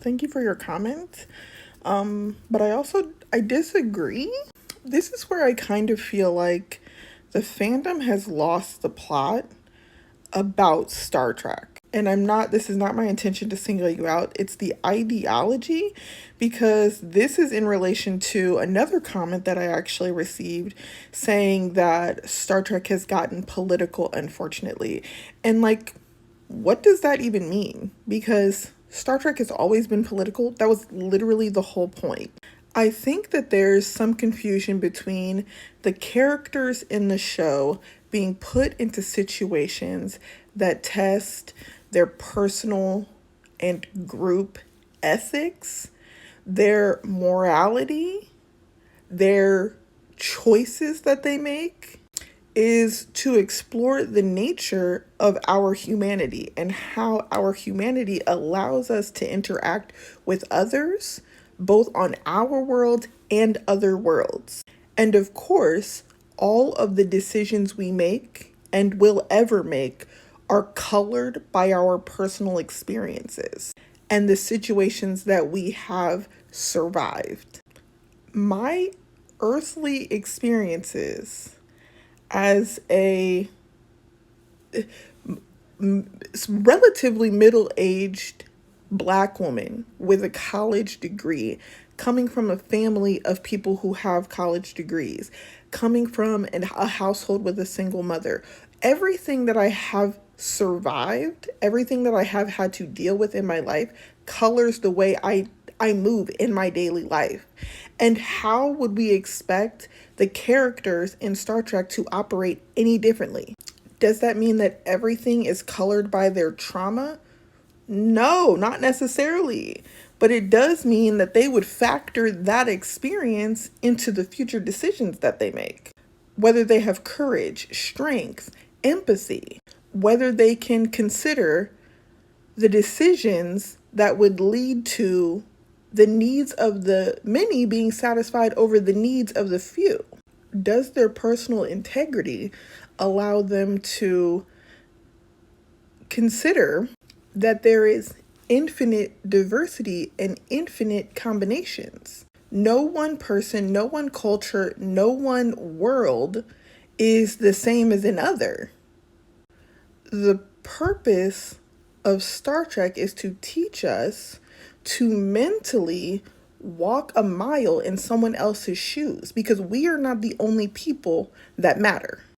Thank you for your comment. But I disagree. This is where I kind of feel like the fandom has lost the plot about Star Trek. And this is not my intention to single you out. It's the ideology, because this is in relation to another comment that I actually received saying that Star Trek has gotten political, unfortunately. And like, what does that even mean? Because Star Trek has always been political. That was literally the whole point. I think that there's some confusion between the characters in the show being put into situations that test their personal and group ethics, their morality, their choices that they make, is to explore the nature of our humanity and how our humanity allows us to interact with others, both on our world and other worlds. And of course, all of the decisions we make and will ever make are colored by our personal experiences and the situations that we have survived. My earthly experiences as a relatively middle-aged Black woman with a college degree, coming from a family of people who have college degrees, coming from a household with a single mother, everything that I have survived, everything that I have had to deal with in my life colors the way I move in my daily life. And how would we expect the characters in Star Trek to operate any differently? Does that mean that everything is colored by their trauma? No, not necessarily. But it does mean that they would factor that experience into the future decisions that they make. Whether they have courage, strength, empathy, whether they can consider the decisions that would lead to the needs of the many being satisfied over the needs of the few. Does their personal integrity allow them to consider that there is infinite diversity and infinite combinations? No one person, no one culture, no one world is the same as another. The purpose of Star Trek is to teach us to mentally walk a mile in someone else's shoes, because we are not the only people that matter.